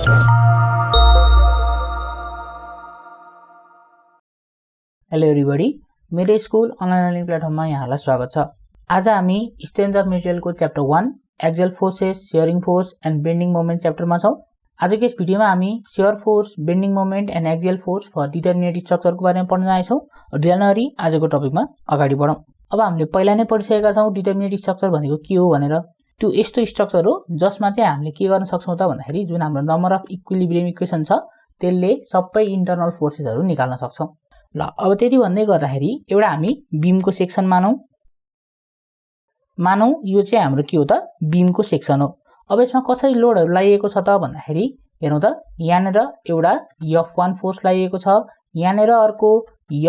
Hello everybody, मेरो school online learning प्लेटफर्ममा यहाँलाई स्वागत छ। आज हामी स्ट्रेन्थ अफ मेटेरियलको chapter 1 axial forces, shearing force and bending moment च्याप्टरमा छौं। आजको यस भिडियोमा हामी shear force, bending moment and axial force for determinate स्ट्रक्चरको बारेमा पढ्न जानेछौं। ढिला नगरी आजको टपिकमा अगाडि बढौं। अब हामीले पहिला नै पढिसकेका छौं डिटर्मिनेट स्ट्रक्चर भनेको के हो भनेर। त्यो यस्तो स्ट्रक्चर हो जसमा चाहिँ हामीले के गर्न सक्छौं त भन्दाखेरि जुन हाम्रो नम्बर अफ इक्विलिब्रियम इक्वेसन छ त्यसले सबै इन्टरनल फोर्सेसहरु निकाल्न सक्छौं। ल अब त्यति भन्दै गर्दाखेरि एउटा हामी बीमको सेक्सन मानौ यो चाहिँ हाम्रो के हो त बीमको सेक्सन हो। अब यसमा कसरी लोडहरु लागिएको छ त भन्दाखेरि हेरौं त यहाँनेर एउटा F1 फोर्स लागिएको छ, यहाँनेर अर्को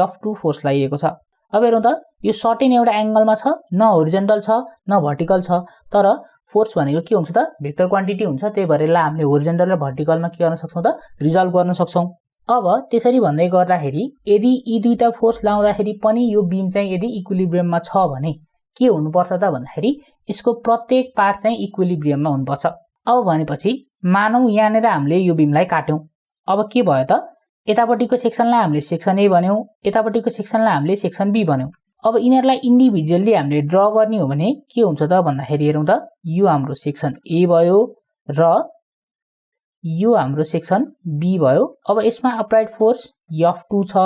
F2 फोर्स लागिएको छ। अब हेरौं त यो सर्टेन एउटा एंगलमा छ, न होरिजन्टल छ न भर्टिकल छ, तर फोर्स भनेको के हुन्छ त भेक्टर क्वान्टिटी हुन्छ। त्यही भएर यसलाई हामीले होरिजन्टल र भर्टिकलमा के गर्न सक्छौं त रिजल्भ गर्न सक्छौं। अब त्यसरी भन्दै गर्दाखेरि यदि यी दुईटा फोर्स लाउँदाखेरि पनि यो बीम चाहिँ यदि इक्विलिब्रियममा छ भने के हुनुपर्छ त भन्दाखेरि यसको प्रत्येक पार्ट चाहिँ इक्विलिब्रियममा हुनुपर्छ। अब भनेपछि मानौ यहाँनेर हामीले यो बीमलाई काट्यौं। अब के भयो त यतापट्टिको सेक्सनलाई हामीले सेक्सन A भन्यौं, यतापट्टिको सेक्सनलाई हामीले सेक्सन B भन्यौं। अब यिनीहरुलाई इन्डिभिजुअली हामीले ड्रा गर्ने हो भने के हुन्छ त भन्दाखेरि हेरौं त यो हाम्रो सेक्सन A भयो र यो हाम्रो सेक्सन B भयो। अब यसमा अप्लाइड फोर्स F2 छ,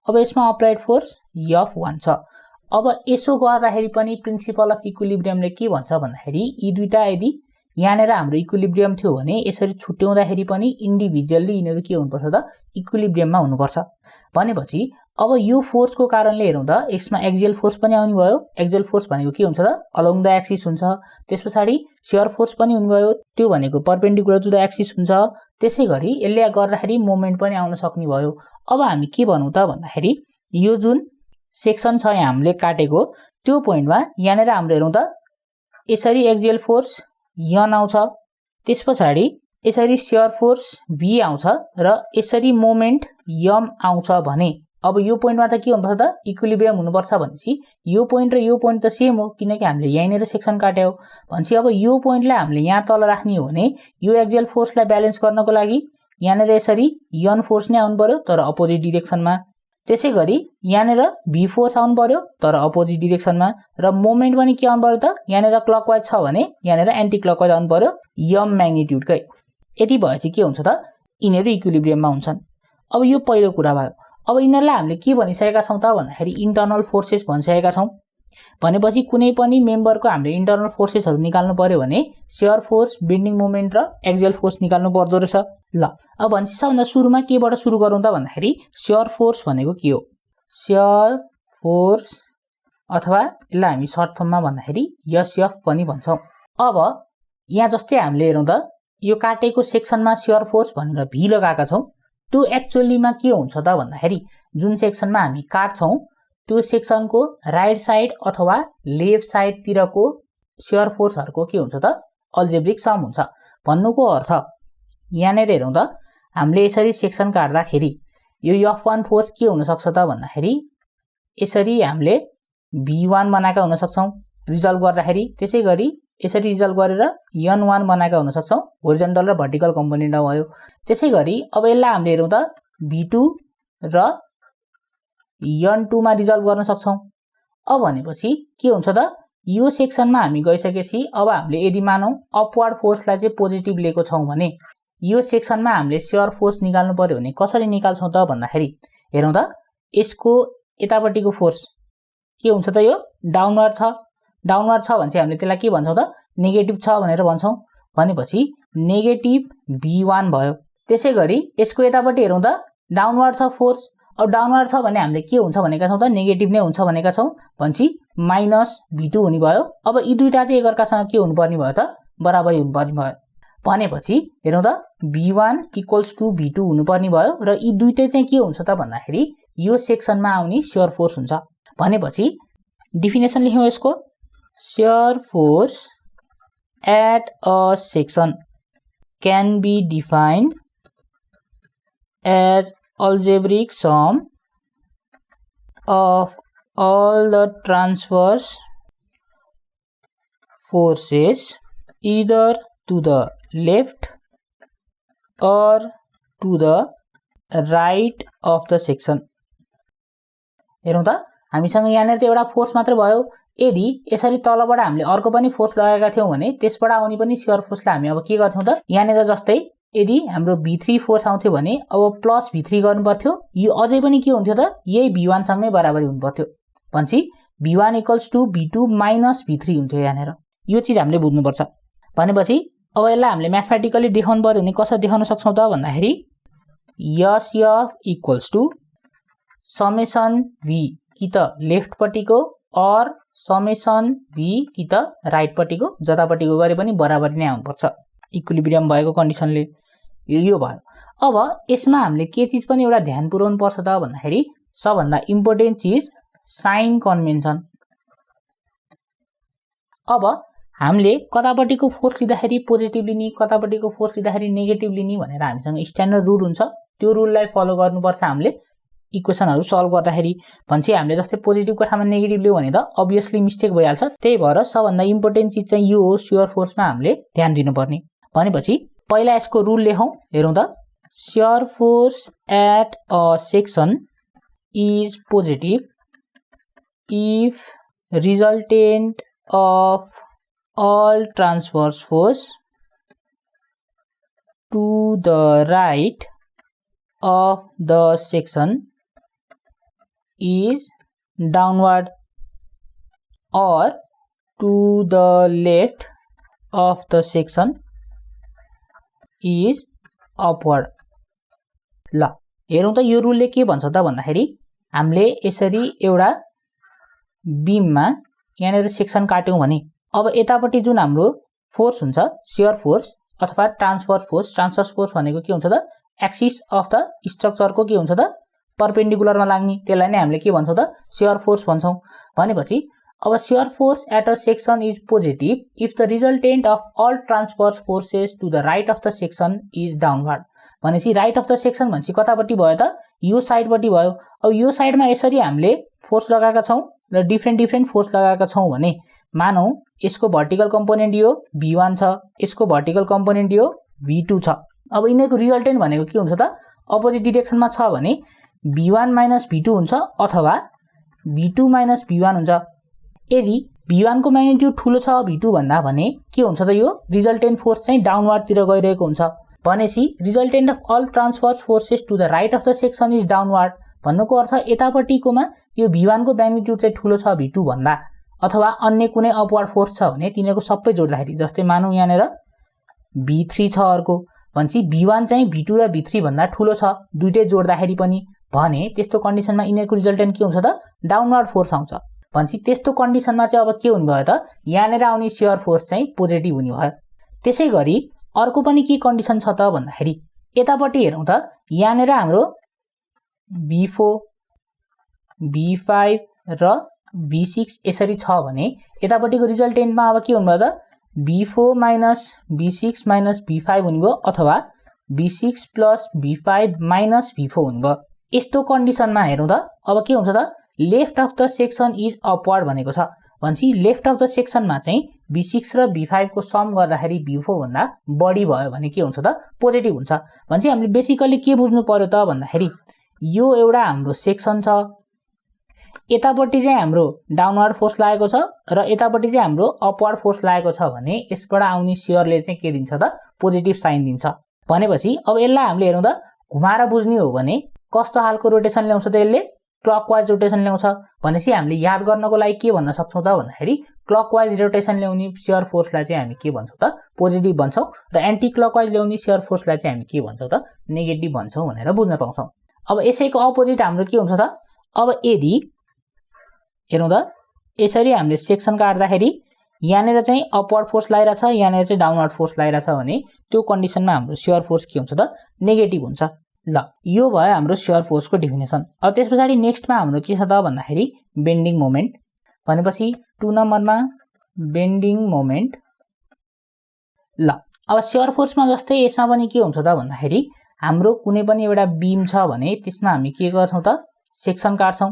अब यसमा अप्लाइड फोर्स F1 छ। अब यसो गर्दाखेरि पनि प्रिन्सिपल अफ इक्विलिब्रियमले के भन्छ भन्दाखेरि यी दुईटा यदि यहाँनेर हाम्रो इक्विलिब्रियम थियो भने यसरी छुट्याउँदाखेरि पनि इन्डिभिजुअली यिनीहरु के हुनुपर्छ त इक्विलिब्रियममा हुनुपर्छ। भनेपछि अब यो फोर्सको कारणले हेरौं त यसमा एक्सियल फोर्स पनि आउने भयो। एक्सियल फोर्स भनेको के हुन्छ त अलोङ द एक्सिस हुन्छ। त्यसपछि शियर फोर्स पनि हुने भयो, त्यो भनेको परपेन्डिकुलर टु द एक्सिस हुन्छ। त्यसैगरी यसले गर्दाखेरि मोमेन्ट पनि आउन सक्ने भयो। अब हामी के भनौं त भन्दाखेरि यो जुन सेक्सन छ यहाँ हामीले काटेको त्यो पोइन्टमा यहाँनेर हाम्रो हेरौं त यसरी एक्सियल फोर्स N आउँछ, त्यसपछि यसरी शियर फोर्स V आउँछ र यसरी मोमेन्ट M आउँछ भने अब यो पोइन्टमा त के हुनुपर्छ त इक्विलिब्रियम हुनुपर्छ। भनेपछि यो पोइन्ट र यो पोइन्ट त सेम हो किनकि हामीले यहीँनेर सेक्सन काट्यौ। भनेपछि अब यो पोइन्टलाई हामीले यहाँ तल राख्ने हो भने यो एक्सियल फोर्सलाई ब्यालेन्स गर्नको लागि यहाँनेर यसरी N फोर्स नै आउनु पर्यो तर अपोजिट डिरेक्सनमा। त्यसैगरी यहाँनेर V फोर्स आउनु पर्यो तर अपोजिट डिरेक्सनमा र मोमेन्ट पनि के आउनु पर्यो त यहाँनेर क्लकवाइज छ भने यहाँनेर एन्टी क्लकवाइज आउनु पर्यो M म्याग्निट्युडकै। यति भएपछि के हुन्छ त यिनीहरु इक्विलिब्रियममा हुन्छन्। अब यो पहिलो कुरा भयो। अब यिनीहरुलाई हामीले के भनिसकेका छौं त भन्दाखेरि इन्टरनल फोर्सेस भनिसकेका छौं। भनेपछि कुनै पनि मेम्बरको हामीले इन्टरनल फोर्सेसहरु निकाल्नु पर्यो भने शियर फोर्स, बेन्डिङ मोमेन्ट र एक्सियल फोर्स निकाल्नु पर्दो रहेछ। ल अब भनेपछि सबभन्दा सुरुमा केबाट सुरु गरौँ त भन्दाखेरि शियर फोर्स भनेको के हो? शियर फोर्स अथवा यसलाई हामी सर्ट फर्ममा भन्दाखेरि SF पनि भन्छौं। अब यहाँ जस्तै हामीले हेरौं त यो काटेको सेक्सनमा शियर फोर्स भनेर V लगाएका छौं। त्यो एक्चुअलीमा के हुन्छ त भन्दाखेरि जुन सेक्सनमा हामी काट्छौं त्यो सेक्सनको राइट साइड अथवा लेफ्ट साइड तिरको शियर फोर्सहरुको के हुन्छ त अल्जेब्रिक सम हुन्छ। भन्नुको अर्थ यहाँनेर हेरौं त हामीले यसरी सेक्सन काट्दाखेरि यो F1 फोर्स के हुन सक्छ त भन्दाखेरि यसरी हामीले V1 बनाएका हुन सक्छौं रिजल्भ गर्दाखेरि। त्यसैगरी यसरी रिजल्भ गरेर N1 बनाएका हुन सक्छौं, होरिजन्टल र भर्टिकल कम्पोनेन्टमा भयो। त्यसैगरी अब यसलाई हामीले हेरौं त V2 र N2 मा रिजल्भ गर्न सक्छौं। अब भनेपछि के हुन्छ त यो सेक्सनमा हामी गइसकेपछि अब हामीले यदि मानौ अपवर्ड फोर्सलाई चाहिँ पोजिटिभ लिएको छौं भने यो सेक्सनमा हामीले शियर फोर्स निकाल्नु पर्यो भने कसरी निकाल्छौं त भन्दाखेरि हेरौं त यसको यतापट्टिको फोर्स के हुन्छ त यो डाउनवर्ड छ। डाउनवर्ड छ भने चाहिँ हामीले त्यसलाई के भन्छौं त नेगेटिभ छ भनेर भन्छौं। भनेपछि नेगेटिभ V1 भयो। त्यसैगरी यसको यतापट्टि हेरौं त डाउनवर्ड छ फोर्स। अब डाउनवर्ड छ भने हामीले के हुन्छ भनेका छौं त नेगेटिभ नै हुन्छ भनेका छौं। भनेपछि माइनस V2 हुने भयो। अब यी दुईटा चाहिँ एकअर्कासँग के हुनुपर्ने भयो त बराबरी हुनुपर्ने भयो। भनेपछि हेरौं त V1 = V2 हुनुपर्ने भयो र यी दुईटै चाहिँ के हुन्छ त भन्दाखेरि यो सेक्सनमा आउने शियर फोर्स हुन्छ। भनेपछि डेफिनेसन लेखौं यसको shear force at a section can be defined as algebraic sum of all the transverse forces either to the left or to the right of the section। हेरौँ त हामीसँग यहाँनिर त एउटा फोर्स मात्र भयो। यदि यसरी तलबाट हामीले अर्को पनि फोर्स लगाएका थियौं भने त्यसबाट आउने पनि शियर फोर्सलाई हामी अब के गर्थ्यौं त यहाँनिर जस्तै यदि हाम्रो V3 फोर्स आउँथ्यो भने अब प्लस V3 गर्नु पर्थ्यो। यो अझै पनि के हुन्थ्यो त यही V1 सँगै बराबरी हुनु पर्थ्यो। पछि V1 = V2 - V3 हुन्थ्यो यहाँनिर। यो चीज हामीले बुझ्नु पर्छ। भनेपछि अब यसलाई हामीले म्याथमेटिकली देखाउनु पर्यो भने कसरी देखाउन सक्छौं त भन्दाखेरि SF = समेसन V कि त लेफ्ट पट्टिको और समेसन V कि त राइट पट्टिको, जतापट्टिको गरे पनि बराबरी नै आउनुपर्छ। इक्विलिब्रियम भएको कन्डिसनले यो भयो। अब यसमा हामीले के चीज पनि एउटा ध्यान पुर्याउनु पर्छ त भन्दाखेरि सबभन्दा इम्पोर्टेन्ट चीज साइन कन्भेन्सन। अब हामीले कतापट्टिको फोर्स लिँदाखेरि पोजिटिभ लिने, कतापट्टिको फोर्स लिँदाखेरि नेगेटिभ लिने भनेर हामीसँग स्ट्यान्डर्ड रुल हुन्छ। त्यो रुललाई फलो गर्नुपर्छ हामीले इक्वेसनहरु सल्भ गर्दाखेरि। भन्छ हामीले जस्तै पोजिटिभको ठाउँमा नेगेटिभ लियो भने त अभियसली मिस्टेक भइहाल्छ। त्यही भएर सबभन्दा इम्पोर्टेन्ट चीज चाहिँ यो हो, शियर फोर्समा हामीले ध्यान दिनुपर्ने। भनेपछि पहिला यसको रुल लेखौं। हेरौं त shear force at a section is positive if resultant of all transverse force to the right of the section is downward or to the left of the section is upward। ल हेरौं त यो रुलले के भन्छ त भन्दाखेरि हामीले यसरी एउटा बीममा यहाँनिर सेक्सन काट्यौं भने अब यतापट्टि जुन हाम्रो फोर्स हुन्छ शियर फोर्स अथवा ट्रान्सफर्स फोर्स भनेको के हुन्छ त एक्सिस अफ द स्ट्रक्चरको के हुन्छ त परपेन्डिकुलरमा लाग्ने, त्यसलाई नै हामीले के भन्छौं त शियर फोर्स भन्छौं। भनेपछि अब shear force at a section is positive if the resultant of all transverse forces to the right of the section is downward. भनेपछि राइट अफ द सेक्सन भनेपछि कतापट्टि भयो त यो साइडपट्टि भयो। अब यो साइडमा यसरी हामीले फोर्स लगाएका छौं र डिफ्रेन्ट फोर्स लगाएका छौं भने मानौ यसको भर्टिकल कम्पोनेन्ट यो V1 छ, यसको भर्टिकल कम्पोनेन्ट यो V2 छ। अब यिनीहरुको रिजल्टेन्ट भनेको के हुन्छ त अपोजिट डाइरेक्सनमा छ भने V1 - V2 हुन्छ अथवा V2 - V1 हुन्छ। यदि V1 को म्याग्निट्युड ठूलो छ V2 भन्दा भने के हुन्छ त यो रिजल्टेन्ट फोर्स चाहिँ डाउनवर्ड तिर गइरहेको हुन्छ। भनेपछि resultant of all transverse forces to the right of the section is downward भन्नुको अर्थ यतापट्टिकोमा यो V1 को म्याग्निट्युड चाहिँ ठूलो छ V2 भन्दा अथवा अन्य कुनै अपवर्ड फोर्स छ भने तिनीहरुको सबै जोड्दाखेरि जस्तै मानौ यहाँनिर V3 छ अर्को भनेपछि V1 चाहिँ V2 र V3 भन्दा ठूलो छ दुईटै जोड्दाखेरि पनि भने त्यस्तो कन्डिसनमा यिनीहरुको रिजल्टेन्ट के हुन्छ त डाउनवर्ड फोर्स आउँछ। भनेपछि त्यस्तो कन्डिसनमा चाहिँ अब के हुने भयो त यहाँनिर आउने शियर फोर्स चाहिँ पोजिटिभ हुने भयो। त्यसैगरी अर्को पनि के कन्डिसन छ त भन्दाखेरि यतापट्टि हेरौं त यहाँनिर हाम्रो V4 V5 र V6 यसरी छ भने यतापट्टिको रिजल्टेन्टमा अब के हुनुभयो त V4 - V6 - V5 हुनुभयो अथवा V6 + V5 - V4 हुनुभयो। यस्तो कन्डिसनमा हेरौं त अब के हुन्छ त left of the section is upward भनेको छ। भनेपछि लेफ्ट अफ द सेक्सनमा चाहिँ V6 र V5 को सम गर्दाखेरि V4 भन्दा बढी भयो भने के हुन्छ त पोजिटिभ हुन्छ। भनेपछि हामीले बेसिकली के बुझ्नु पर्यो त भन्दाखेरि यो एउटा हाम्रो सेक्सन छ, यतापट्टि चाहिँ हाम्रो डाउनवर्ड फोर्स लागेको छ र यतापट्टि चाहिँ हाम्रो अपवर्ड फोर्स लागेको छ भने यसबाट आउने शियरले चाहिँ के दिन्छ त पोजिटिभ साइन दिन्छ। भनेपछि अब यसलाई हामीले हेरौं त घुमाएर बुझ्ने हो भने कस्तो खालको रोटेसन ल्याउँछ त यसले क्लकवाइज रोटेसन ल्याउँछ। भनेपछि हामीले याद गर्नको लागि के भन्न सक्छौं त भन्दाखेरि क्लकवाइज रोटेसन ल्याउने शियर फोर्सलाई चाहिँ हामी के भन्छौं त पोजिटिभ भन्छौं र एन्टी क्लकवाइज ल्याउने शियर फोर्सलाई चाहिँ हामी के भन्छौं त नेगेटिभ भन्छौं भनेर बुझ्न पाउँछौं। अब यसैको अपोजिट हाम्रो के हुन्छ त अब यदि हेरौं त यसरी हामीले सेक्सन काट्दाखेरि यहाँनिर चाहिँ अपवर्ड फोर्स लागिरहेछ यहाँनिर चाहिँ डाउनवर्ड फोर्स लागिरहेछ भने त्यो कन्डिसनमा हाम्रो शियर फोर्स के हुन्छ त नेगेटिभ हुन्छ। ल यो भयो हाम्रो शियर फोर्सको डेफिनेसन। अब त्यसपछि नेक्स्टमा हाम्रो के छ त भन्दाखेरि बेन्डिङ मोमेन्ट। भनेपछि 2 नम्बरमा बेन्डिङ मोमेन्ट। ल अब शियर फोर्समा जस्तै यसमा पनि के हुन्छ त भन्दाखेरि हाम्रो कुनै पनि एउटा बीम छ भने त्यसमा हामी के गर्छौं त सेक्सन काट्छौं।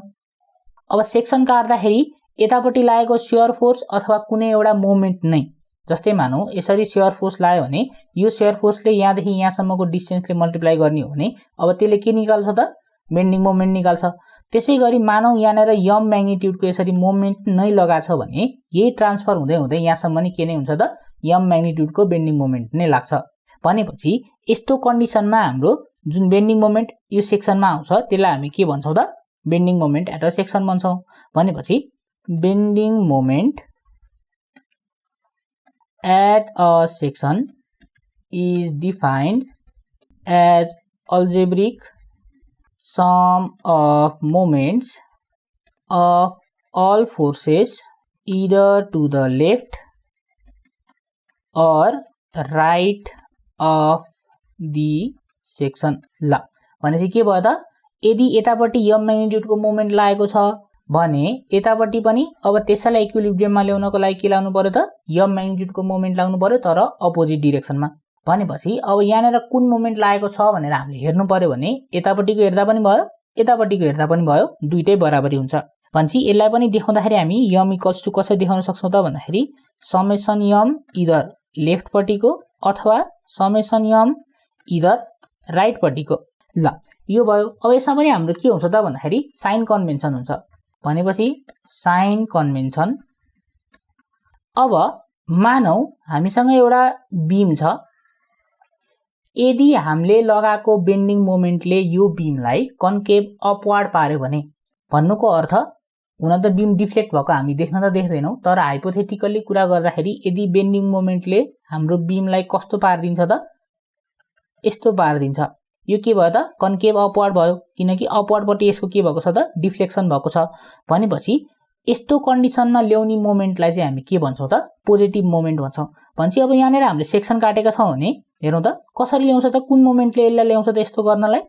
अब सेक्सन काट्दाखेरि यतापट्टि लागेको शियर फोर्स अथवा कुनै एउटा मोमेन्ट नै जस्तै मानौ यसरी शियर फोर्स लायो भने यो शियर फोर्सले यहाँदेखि यहाँसम्मको डिस्टेन्सले मल्टिप्लाई गर्ने हो भने अब त्यसले के निकाल्छ त बेन्डिङ मोमेन्ट निकाल्छ। त्यसैगरी मानौ यहाँनेर यम म्याग्निट्युडको यसरी मोमेन्ट नै लगाछ भने यही ट्रान्सफर हुँदै हुँदै यहाँसम्म नि के नै हुन्छ त यम म्याग्निट्युडको बेन्डिङ मोमेन्ट नै लाग्छ। भनेपछि यस्तो कन्डिसनमा हाम्रो जुन बेन्डिङ मोमेन्ट यो सेक्सनमा आउँछ त्यसलाई हामी के भन्छौँ त bending moment at a section भन्छौँ। भनेपछि bending moment at a section is defined as algebraic sum of moments of all forces either to the left or right of the section। ल भनेपछि के भयो त यदि यतापट्टि यम म्याग्निट्युडको मोमेन्ट लागेको छ भने यतापट्टि पनि अब त्यसैलाई इक्विलिब्रियममा ल्याउनको लागि के लाग्नु पर्यो त यम म्याग्निट्युडको मोमेन्ट लाग्नु पर्यो तर अपोजिट डिरेक्सनमा। भनेपछि अब यहाँनेर कुन मोमेन्ट लागेको छ भनेर हामीले हेर्नु पर्यो भने यतापट्टिको हेर्दा पनि भयो यतापट्टिको हेर्दा पनि भयो दुईटै बराबरी हुन्छ। भनेपछि यसलाई पनि देखाउँदाखेरि हामी यम इक्वल्स टु कसरी देखाउन सक्छौँ त भन्दाखेरि समेसन यम इदर लेफ्टपट्टिको अथवा समेसन यम इदर राइटपट्टिको। ल यो भयो। अब यसमा पनि हाम्रो के हुन्छ त भन्दाखेरि साइन कन्भेन्सन हुन्छ। भनेपछि साइन कन्भेन्सन अब मानौ हामीसँग एउटा बीम छ यदि हामीले लगाएको बेन्डिङ मोमेन्टले यो बीमलाई कन्केभ अपवार्ड पार्यो भने भन्नुको अर्थ हुन त बीम डिफ्लेक्ट भएको हामी देख्न त देख्दैनौँ तर हाइपोथेटिकली कुरा गर्दाखेरि यदि बेन्डिङ मोमेन्टले हाम्रो बीमलाई कस्तो पारिदिन्छ त यस्तो पारिदिन्छ यो के भयो त कन्केभ अपवार्ड भयो किनकि अपवार्डपट्टि यसको के भएको छ त डिफ्लेक्सन भएको छ। भनेपछि यस्तो कन्डिसनमा ल्याउने मोमेन्टलाई चाहिँ हामी के भन्छौँ त पोजिटिभ मोमेन्ट भन्छौँ। भनेपछि अब यहाँनिर हामीले सेक्सन काटेका छौँ भने हेरौँ त कसरी ल्याउँछ त कुन मोमेन्टले यसलाई ल्याउँछ त यस्तो गर्नलाई।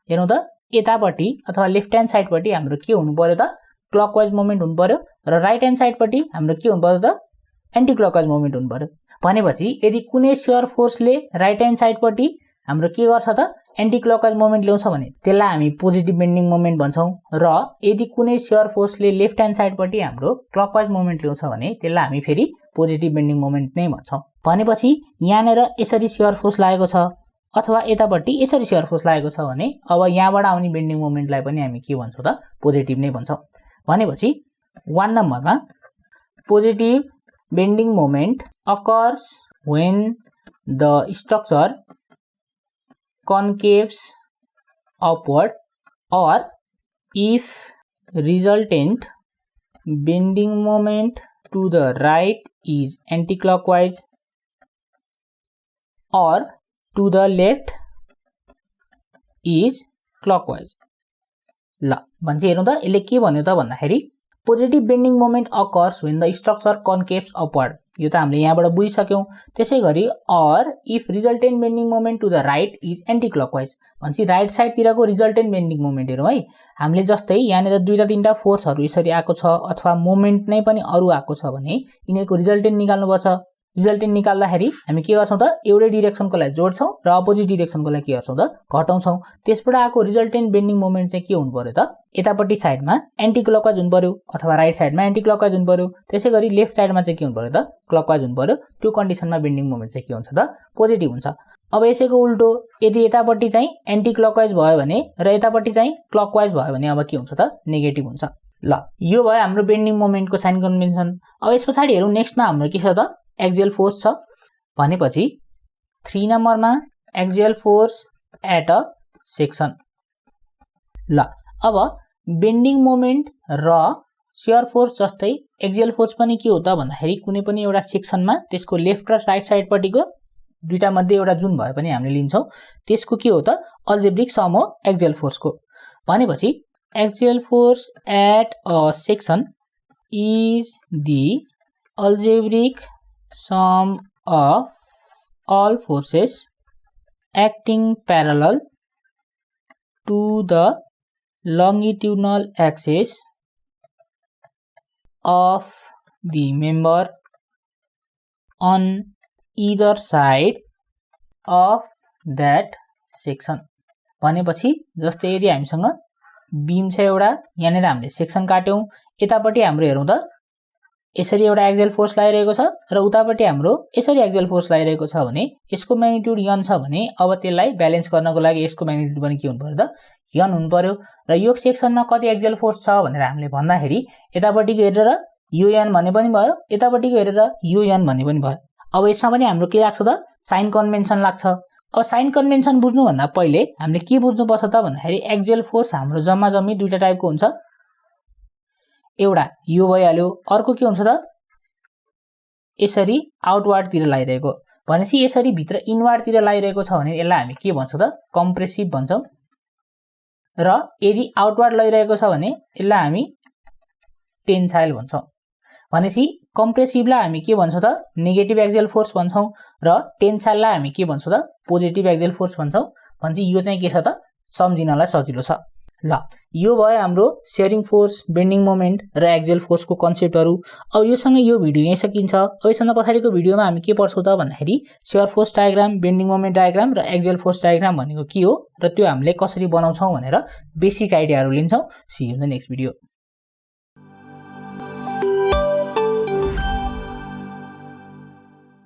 हेरौँ त यतापट्टि अथवा लेफ्ट ह्यान्ड साइडपट्टि हाम्रो के हुनु पर्यो त क्लकवाइज मोमेन्ट हुनु पर्यो र राइट ह्यान्ड साइडपट्टि हाम्रो के हुनु पर्यो त एन्टी क्लकवाइज मोमेन्ट हुनु पर्यो। भनेपछि यदि कुनै शियर फोर्सले राइट ह्यान्ड साइडपट्टि हाम्रो के गर्छ त एन्टी क्लकवाइज मोमेन्ट ल्याउँछ भने त्यसलाई हामी पोजिटिभ बेन्डिङ मोमेन्ट भन्छौँ र यदि कुनै शियर फोर्सले लेफ्ट ह्यान्ड साइडपट्टि हाम्रो क्लकवाइज मोमेन्ट ल्याउँछ भने त्यसलाई हामी फेरि पोजिटिभ बेन्डिङ मोमेन्ट नै भन्छौँ। भनेपछि यहाँनेर यसरी शियर फोर्स लागेको छ अथवा यतापट्टि यसरी शियर फोर्स लागेको छ भने अब यहाँबाट आउने बेन्डिङ मोमेन्टलाई पनि हामी के भन्छौँ त पोजिटिभ नै भन्छौँ। भनेपछि 1 नम्बरमा positive bending moment occurs when the structure concaves upward or if resultant bending moment to the right is anticlockwise or to the left is clockwise। ल भन्छ हेरौँ त यसले के भन्यो त भन्दाखेरि positive bending moment occurs when the structure concaves upward यो त हामीले यहाँबाट बुझिसक्यौँ। त्यसैगरी or if resultant bending moment to the right is anti clockwise भनेपछि राइट साइडतिरको रिजल्टेन्ट बेन्डिङ मोमेन्ट हेरौँ है हामीले जस्तै यहाँनिर दुईटा तिनवटा फोर्सहरू यसरी आएको छ अथवा मोमेन्ट नै पनि अरू आएको छ भने यिनीहरूको रिजल्टेन्ट निकाल्नुपर्छ। रिजल्टेन्ट निकाल्दाखेरि हामी के गर्छौँ त एउटै डिरेक्सनको लागि जोड्छौँ र अपोजिट डिरेक्सनको लागि के गर्छौँ त घटाउँछौँ। त्यसबाट आएको रिजल्टेन्ट बेन्डिङ मोमेन्ट चाहिँ के हुनु पर्यो त यतापट्टि साइडमा एन्टी क्लकवाइज हुनु पर्यो अथवा राइट साइडमा एन्टी क्लकवाइज हुनु पर्यो। त्यसैगरी लेफ्ट साइडमा चाहिँ के हुनु पर्यो त क्लकवाइज हुनु पर्यो। त्यो कन्डिसनमा बेन्डिङ मोमेन्ट चाहिँ के हुन्छ त पोजिटिभ हुन्छ। अब यसैको उल्टो यदि यतापट्टि चाहिँ एन्टी क्लकवाइज भयो भने र यतापट्टि चाहिँ क्लकवाइज भयो भने अब के हुन्छ त नेगेटिभ हुन्छ। ल यो भयो हाम्रो बेन्डिङ मोमेन्टको साइन कन्भेन्सन। अब यस पछाडि हेरौँ नेक्स्टमा हाम्रो के छ त एक्सियल फोर्स छ। भनेपछि 3 नम्बरमा axial force at a section. ल अब बेन्डिङ मोमेन्ट र शियर फोर्स जस्तै एक्सियल फोर्स पनि के हो त भन्दाखेरि कुनै पनि एउटा सेक्सनमा त्यसको लेफ्ट र राइट साइडपट्टिको दुईटा मध्ये एउटा जुन भए पनि हामीले लिन्छौँ त्यसको के हो त अल्जेब्रिक सम हो एक्सियल फोर्सको। भनेपछि axial force at a section is the algebraic sum of all forces acting parallel to the longitudinal axis of the member on either side of that section। भनेपछि जस्तै यदि हामीसँग बीम छ एउटा यहाँनिर हामीले सेक्सन काट्यौँ यतापट्टि हाम्रो हेरौँ त यसरी एउटा एक्सियल फोर्स लागिरहेको छ र उतापट्टि हाम्रो यसरी एक्सियल फोर्स लागिरहेको छ भने यसको म्याग्निट्युड n छ भने अब त्यसलाई ब्यालेन्स गर्नको लागि यसको म्याग्निट्युड पनि के हुनु पर्यो त n हुनु पर्यो र यो सेक्सनमा कति एक्सियल फोर्स छ भनेर हामीले भन्दाखेरि यतापट्टिको हेरेर यो n भन्ने पनि भयो यतापट्टिको हेरेर यो n भन्ने पनि भयो अब यसमा पनि हाम्रो के लाग्छ त साइन कन्भेन्सन लाग्छ अब साइन कन्भेन्सन बुझ्नु भन्दा पहिले हामीले के बुझ्नुपर्छ त भन्दाखेरि एक्सियल फोर्स हाम्रो जम्मा जम्मी दुईटा टाइपको हुन्छ एउटा यो भइहाल्यो अर्को के हुन्छ त यसरी आउटवार्ड तिर लागिरहेको भनेपछि यसरी भित्र इनवार्ड तिर लागिरहेको छ भने यसलाई हामी के भन्छौं त कम्प्रेसिभ भन्छौं र यदि आउटवार्ड लागिरहेको छ भने यसलाई हामी टेन्साइल भन्छौं भनेपछि कम्प्रेसिभलाई हामी के भन्छौं त नेगेटिभ एक्सियल फोर्स भन्छौं र टेन्साइललाई हामी के भन्छौं त पोजिटिभ एक्सियल फोर्स भन्छौं भनेपछि यो चाहिँ के छ त सम्झिनलाई सजिलो छ ल यो भयो हाम्रो शेयरिङ फोर्स बेन्डिङ मोमेन्ट र एक्सियल फोर्सको कन्सेप्टहरु अब योसँग यो भिडियो यही सकिन्छ अब यसभन्दा पछाडिको भिडियोमा हामी के पढ्छौं त भन्दाखेरि shear force diagram bending moment diagram र एक्सियल फोर्स डायग्राम भनेको के हो र त्यो हामीले कसरी बनाउँछौं भनेर बेसिक आइडियाहरु लिन्छौं see you in the next video